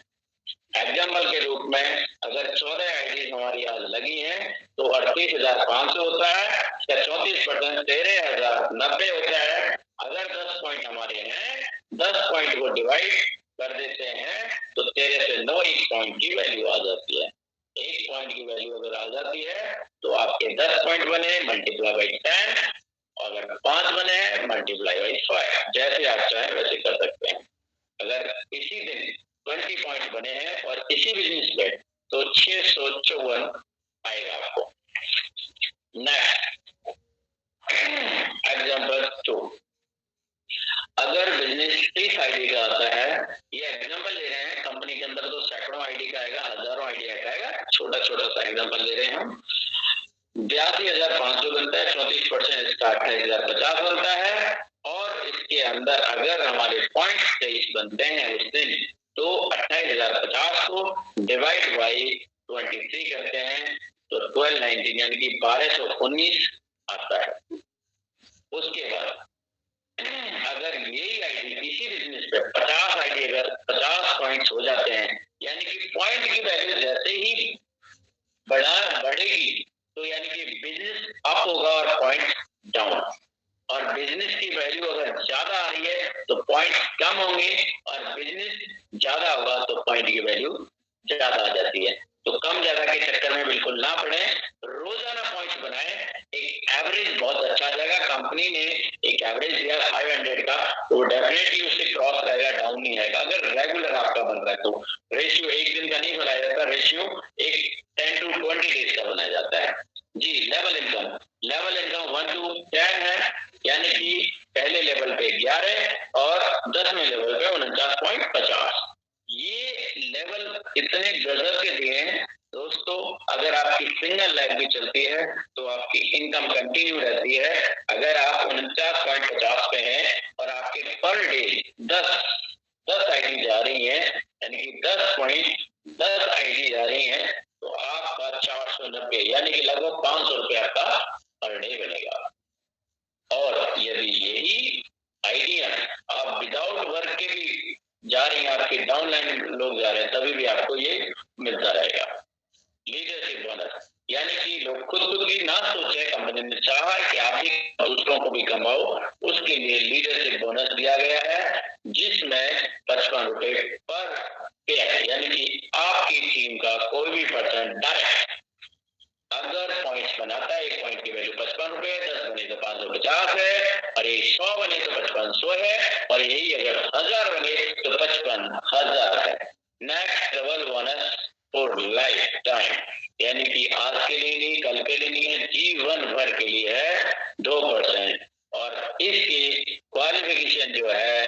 एग्जाम्पल के रूप में अगर 14 आईडी हमारी आज लगी हैं तो 38,500 होता है, 34% 13,090 होता है। अगर 10 पॉइंट हमारे हैं, 10 पॉइंट को डिवाइड कर देते हैं तो 13 से 9 1 पॉइंट की वैल्यू आ जाती है। 1 पॉइंट की वैल्यू अगर आ जाती है तो आपके 10 पॉइंट बने मल्टीप्लाई बाई 10, अगर 5 बने हैं मल्टीप्लाई बाई 5, जैसे आप चाहें वैसे कर सकते हैं। अगर इसी दिन 20 पॉइंट बने हैं और इसी बिजनेस पे तो 654 आएगा आपको। नेक्स्ट एग्जांपल 2, अगर बिजनेस 30 आईडी का आता है, ये एग्जांपल ले रहे हैं, कंपनी के अंदर तो सैकड़ों आईडी का आएगा, हजारों आईडी का आएगा, छोटा छोटा सा एग्जांपल ले रहे हैं हम। 82,500 बनता है, 34% इसका 28,050 बनता है, और इसके अंदर अगर हमारे पॉइंट 23 बनते हैं उस दिन तो 28,050 को डिवाइड बाई 23 करते हैं तो 1219 यानी कि 1219 आता है। उसके बाद अगर यही आईडी इसी बिजनेस पे 50 आईडी अगर 50 पॉइंट्स हो जाते हैं, यानी कि पॉइंट की वैल्यू जैसे ही बढ़ेगी तो यानी कि बिजनेस अप होगा और पॉइंट डाउन, और बिजनेस की वैल्यू अगर ज्यादा आ रही है तो पॉइंट कम होंगे, और बिजनेस ज्यादा होगा तो पॉइंट की वैल्यू ज्यादा आ जाती है। तो कम ज्यादा के चक्कर में बिल्कुल ना पड़े, रोजाना पॉइंट्स बनाए। एक एवरेज बहुत अच्छा जाएगा, कंपनी ने एक एवरेज दिया 500 का, तो डेफिनेटली उससे क्रॉस रहेगा, डाउन नहीं आएगा। अगर रेगुलर आपका बन रहा है तो रेशियो एक दिन का नहीं बनाया जाता, रेशियो एक 10 to 20 डेज का बनाया जाता है जी। लेवल इनकम 1 to 10 है, यानी कि पहले लेवल पे 11 और 10वें लेवल पे 49.50। ये लेवल इतने गजब के दिए हैं दोस्तों, अगर आपकी सिंगल लाइफ भी चलती है तो आपकी इनकम कंटिन्यू रहती है। अगर आप 49.50 पे हैं और आपके पर डे 10 आईडी जा रही है, यानी कि 10 आईडी जा रही है, तो आपका 490 यानी कि लगभग 500 रुपये आपका पर डे बनेगा। और यदि यही आइडिया आप विदाउट वर्क के भी जा रही हैं, आपके डाउनलाइन लोग जा रहे हैं, तभी भी आपको ये मिलता रहेगा। लीडरशिप बोनस यानी कि लोग खुद की ना सोचे, कंपनी ने चाहा कि आप भी दूसरों को भी कमाओ, उसके लिए लीडरशिप बोनस दिया गया है, जिसमें 55 रुपए पर पेयर यानी कि आपकी 50 है, और ये 100 बने तो 5500 है, और यही अगर 1000 बने तो 55,000 है। Next double bonus for life time, यानी कि आज के लिए नहीं, कल के लिए नहीं है, जीवन भर के लिए है 2%। और इसकी क्वालिफिकेशन जो है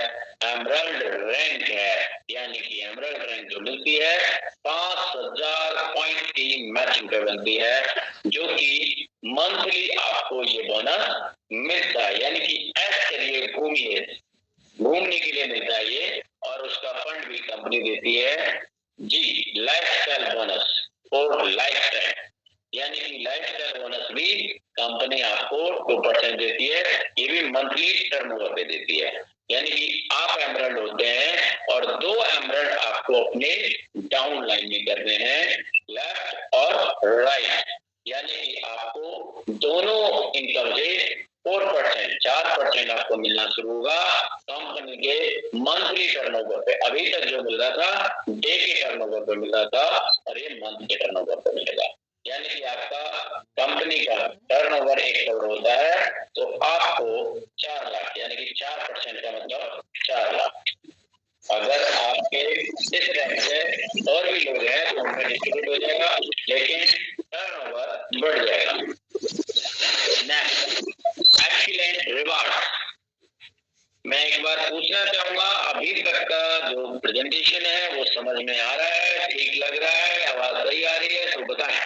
एमरल्ड रैंक है, यानी कि एमरल्ड रैंक जो मिलती है 5000 पॉइंट की मैचिंग पे बनती है, जो कि मंथली आपको ये बोनस मिलता है, यानी कि ऐश करिए, घूमिए, घूमने के लिए मिलता है ये, और उसका फंड भी कंपनी देती है जी, lifestyle bonus for life time, यानी कि लाइफस्टाइल बोनस भी कंपनी आपको 2% देती है, ये भी मंथली टर्नओवर पे देती है। यानी कि आप एमरल्ड होते हैं और 2 एमरल्ड आपको अपने डाउन लाइन में करने हैं, लेफ्ट और राइट, यानी कि आपको दोनों इनकम से 4% आपको मिलना शुरू होगा कंपनी के मंथली टर्नओवर पे। अभी तक जो मिल रहा था डे के टर्नओवर पे मिल रहा था, और ये मंथ के टर्नओवर पे मिलेगा। यानी कि आपका कंपनी का टर्नओवर 1 करोड़ होता है तो आपको 4 लाख, यानी कि 4% का मतलब 4 लाख। अगर आपके इस रैंक से और भी लोग हैं तो उनका डिस्ट्रीब्यूट हो जाएगा, लेकिन टर्नओवर बढ़ जाएगा। Next, excellent reward. मैं एक बार पूछना चाहूंगा, अभी तक का जो प्रेजेंटेशन है वो समझ में आ रहा है, ठीक लग रहा है, आवाज सही आ रही है तो बताएं।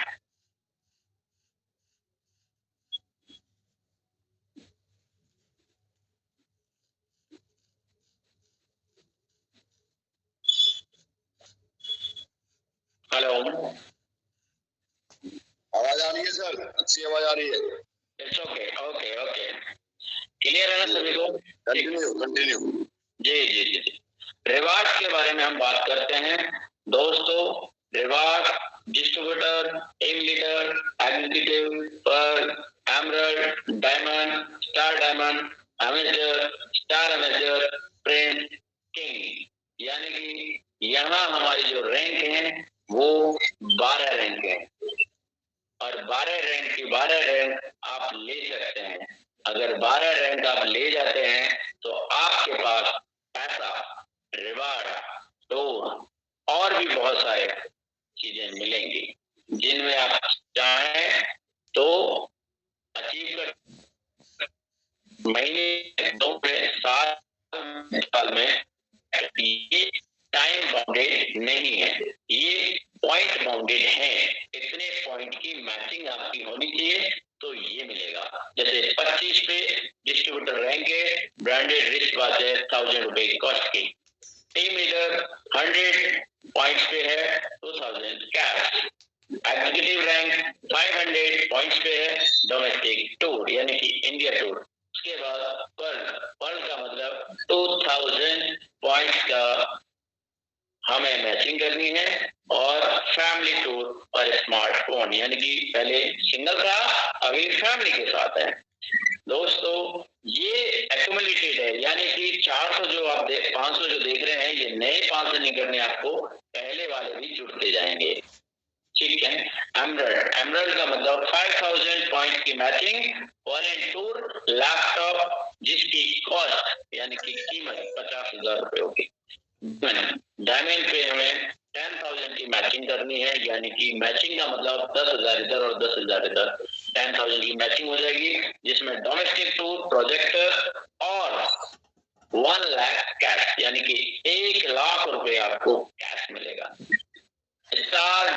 हेलो, आवाज आ रही है सर? अच्छी आवाज आ रही है। It's okay, okay okay, clear है ना सभी को? Continue continue. जी जी जी। रिवार्ड के बारे में हम बात करते हैं दोस्तों। Reward, distributor, team leader, executive, pearl, emerald, diamond, star diamond, amazer, star amazer, prince, king, यानी कि यहाँ हमारी जो रैंक है वो 12 रैंक है, और 12 रैंक की 12 रैंक आप ले सकते हैं। अगर 12 रैंक आप ले जाते हैं तो आपके पास पैसा, रिवार्ड, टूर और भी बहुत सारे चीजें मिलेंगी, जिनमें आप चाहें तो अचीव कर महीने, 2 में, साल में। ये टाइम बाउंडेड नहीं है, ये पॉइंट बाउंडेड है। इतने पॉइंट की मैचिंग आपकी होनी चाहिए तो ये मिलेगा। जैसे 25 पे डिस्ट्रीब्यूटर रैंक है, ब्रांडेड रिस्ट वॉच है 1000 रुपए कॉस्ट की, टीम लीडर 100 पॉइंट्स पे है 2000 कैश, एग्जीक्यूटिव रैंक 500 पॉइंट्स पे है, डोमेस्टिक टूर यानी कि इंडिया टूर। उसके बाद पर्ल का मतलब 2000 पॉइंट्स का हमें मैचिंग करनी है, और फैमिली टूर और स्मार्टफोन, यानी कि पहले सिंगल था अभी फैमिली के साथ है। दोस्तों ये एक्यूमुलेटेड है, यानी कि 400 जो आप 500 जो देख रहे हैं, ये नए 500 नहीं करने, आपको पहले वाले भी जुड़ते जाएंगे, ठीक है। एमरल्ड का मतलब 5000 पॉइंट की मैचिंग, फॉरेन टूर, लैपटॉप जिसकी कॉस्ट यानी कि कीमत 50,000 रुपए होगी। डायमंड पे हमें 10,000 की मैचिंग करनी है, यानी कि मैचिंग का मतलब 10,000 इधर और 10,000 इधर, 10,000 की मैचिंग हो जाएगी, जिसमें डोमेस्टिक टूर, प्रोजेक्टर और 1 लाख कैश, यानी कि 1 लाख रुपए आपको कैश मिलेगा। स्टार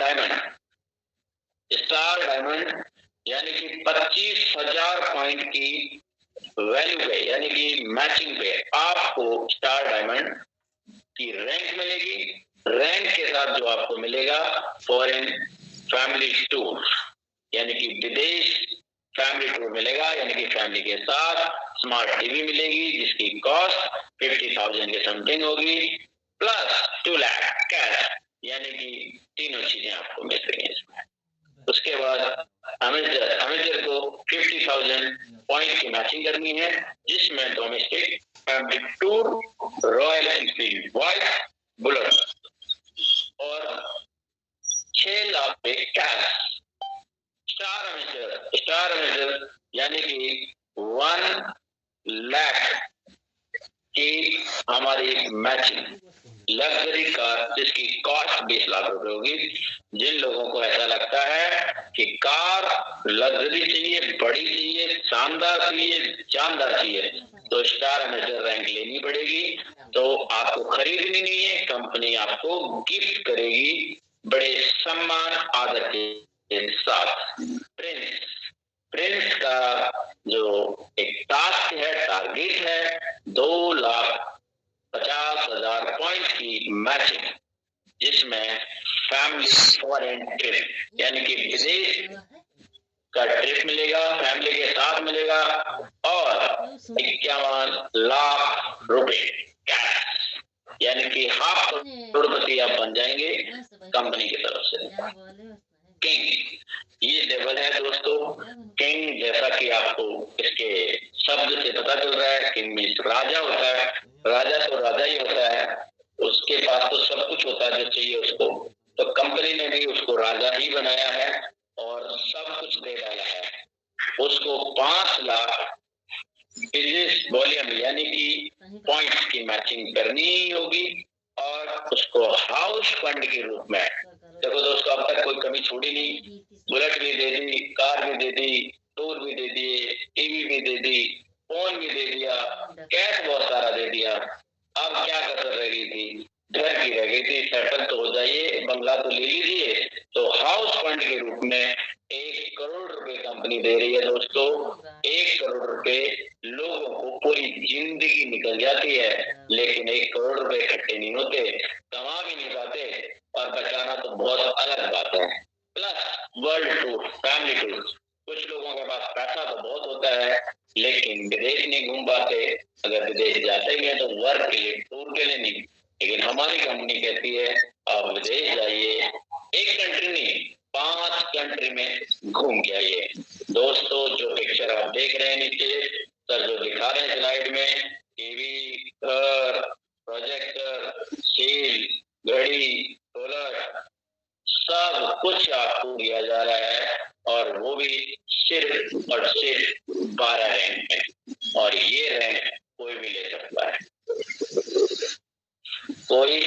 डायमंड यानी कि 25,000 पॉइंट की वैल्यू पे, यानी कि मैचिंग पे आपको स्टार डायमंड की रैंक मिलेगी। रैंक के साथ जो आपको मिलेगा फॉरेन फैमिली टूर, यानी कि विदेश फैमिली टूर मिलेगा, यानी कि फैमिली के साथ। स्मार्ट टीवी मिलेगी जिसकी कॉस्ट 50,000 के समथिंग होगी, प्लस 2 लाख कैश, यानी कि तीनों चीजें आपको मिल रही हैं इसमें। उसके बाद अमेजर को 50,000 पॉइंट की मैचिंग करनी है, जिसमें domestic family tour, royal Enfield white bullet और 6 लाख पे कैश। स्टार अमेजर यानी कि 1 लाख की हमारी मैचिंग लग्जरी कार जिसकी कॉस्ट 20 लाख रुपए होगी। जिन लोगों को ऐसा लगता है कि कार लग्जरी चाहिए, बड़ी चाहिए, शानदार चाहिए, जानदार चाहिए, तो स्टार एमेजर रैंक लेनी पड़ेगी। तो आपको खरीदनी नहीं है, कंपनी आपको गिफ्ट करेगी बड़े सम्मान आदर के साथ। प्रिंस का जो एक टास्क है, टारगेट है 2,50,000 पॉइंट की मैचिंग, जिसमें फैमिली फॉरेन ट्रिप यानी कि विदेश का ट्रिप मिलेगा, फैमिली के साथ मिलेगा, और 51 लाख रुपए कैश, यानी कि ½ करोड़पति आप बन जाएंगे कंपनी की तरफ से। किंग, ये लेवल है दोस्तों। किंग जैसा कि आपको इसके शब्द से पता चल रहा है, किंग मीन्स राजा होता है। राजा तो राजा ही होता है, उसके पास तो सब कुछ होता है जो चाहिए उसको। तो कंपनी ने भी उसको राजा ही बनाया है और सब कुछ दे डाला है उसको। 5 लाख बिजनेस वॉल्यूम यानी कि पॉइंट्स की मैचिंग करनी ही होगी, और उसको हाउस फंड के रूप में, देखो दोस्तों, अब तक कोई कमी छोड़ी नहीं। बुलेट भी दे दी, कार भी दे दी, टूर भी दे दिए, टीवी भी दे दी, फोन भी दे दिया, कैश बहुत सारा दे दिया। अब क्या कसर रह गई थी? घर की रह गई थी। सेटल तो हो जाइए, बंगला तो ले लीजिए। तो हाउस फंड के रूप में 1 करोड़ रुपए कंपनी दे रही है दोस्तों। 1 करोड़ रुपए लोगों को पूरी जिंदगी निकल जाती है, लेकिन 1 करोड़ रुपए इकट्ठे नहीं होते, कमा भी नहीं पाते, और बचाना तो बहुत अलग बात है। Plus world tour, family tour. कुछ लोगों के पास पैसा तो बहुत होता है, लेकिन विदेश नहीं घूम पाते। अगर विदेश जाते ही है तो वर्क के लिए, टूर के लिए नहीं। लेकिन हमारी कंपनी कहती है आप विदेश जाइए, एक कंट्री नहीं, 5 कंट्री में घूम के आइए। दोस्तों, जो पिक्चर आप देख रहे हैं नीचे, सर जो दिखा रहे हैं स्लाइड में, टीवी, घर, प्रोजेक्टर, सील, घड़ी, सोलर, सब कुछ आपको दिया जा रहा है, और वो भी सिर्फ और सिर्फ 12 रैंक में। और ये रैंक कोई भी ले सकता है, कोई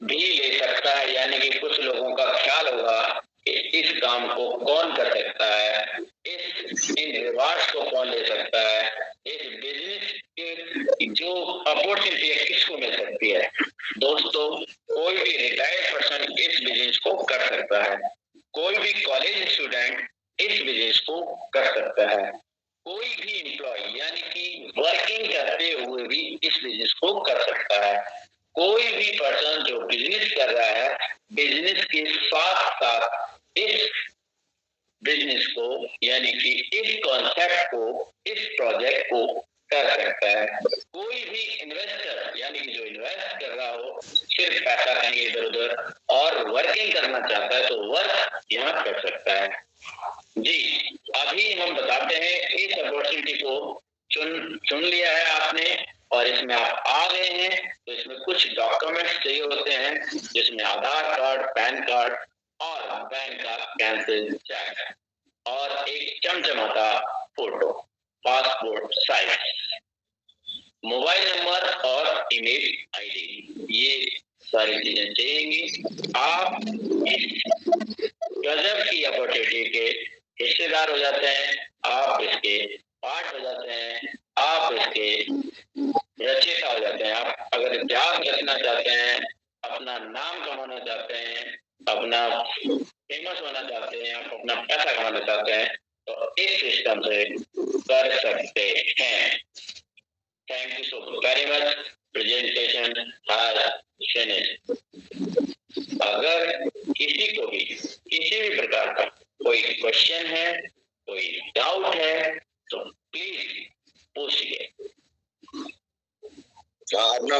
भी ले सकता है। यानी कि कुछ लोगों का ख्याल होगा कि इस काम को कौन कर सकता है, इन रिवार्ड्स को कौन ले सकता है, इस बिजनेस की जो अपॉर्चुनिटी है किसको मिल सकती है। दोस्तों, कोई भी रिटायर्ड पर्सन इस बिजनेस को कर सकता है, कोई भी कॉलेज स्टूडेंट इस बिजनेस को कर सकता है, कोई भी एम्प्लॉय यानी कि वर्किंग करते हुए भी इस बिजनेस को कर सकता है। कोई भी पर्सन जो बिजनेस कर रहा है, बिजनेस के साथ साथ इस बिजनेस को यानी कि इस कॉन्सेप्ट को, इस प्रोजेक्ट को कर सकता है। कोई भी इन्वेस्टर यानी कि जो इन्वेस्ट कर रहा हो, सिर्फ पैसा कहीं इधर उधर, और वर्किंग करना चाहता है तो वर्क यहाँ कर सकता है। जी, अभी हम बताते हैं, इस अपॉर्चुनिटी को चुन लिया है आपने, और इसमें आप आ गए हैं, तो इसमें कुछ डॉक्यूमेंट्स चाहिए होते हैं, जिसमें आधार कार्ड, पैन कार्ड और बैंक का कैंसिल चेक, और एक चमचमाता photo, passport size, mobile number और ईमेल आईडी, ये सारी चीजें चाहिएंगी। आप इस गजब की अपॉर्चुनिटी के हिस्सेदार हो जाते हैं, आप इसके पार्ट हो जाते हैं, आप इसके रचयिता हो जाते हैं। आप अगर इतिहास रचना चाहते हैं, अपना नाम कमाना चाहते हैं, अपना फेमस होना चाहते हैं, आप अपना पैसा कमाना चाहते हैं, तो इस सिस्टम से कर सकते हैं। Thank you so very much. Presentation has finished. अगर किसी को भी किसी भी प्रकार का कोई क्वेश्चन है, कोई डाउट है, तो प्लीज पूछिए। अपना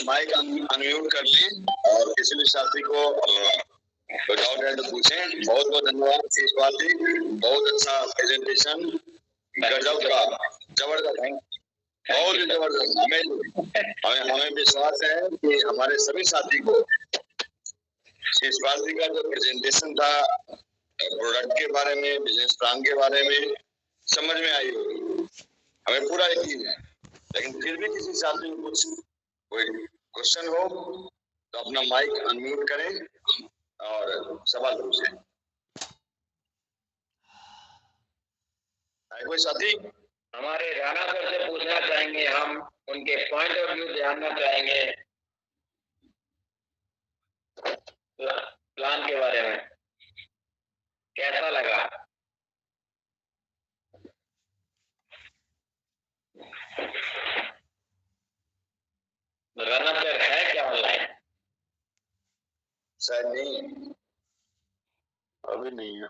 माइक अनम्यूट कर लें, और किसी भी साथी को कोई डाउट है तो पूछें। बहुत बहुत धन्यवाद शिषपाल जी, बहुत अच्छा प्रेजेंटेशन, गजब का, जबरदस्त, बहुत ही जबरदस्त। हमें विश्वास है कि हमारे सभी साथी को शिषपाल जी का जो प्रेजेंटेशन था प्रोडक्ट के बारे में, बिजनेस प्लान के बारे में समझ में आई होगी, हमें पूरा यकीन है। लेकिन फिर भी किसी साथी को कुछ कोई क्वेश्चन हो तो अपना माइक अनम्यूट करें और सवाल पूछें। है कोई साथी? हमारे राणा सर से पूछना चाहेंगे, हम उनके पॉइंट ऑफ व्यू जानना चाहेंगे प्लान के बारे में, कैसा लगा? राणा सर है क्या ऑनलाइन? शायद नहीं, अभी नहीं है।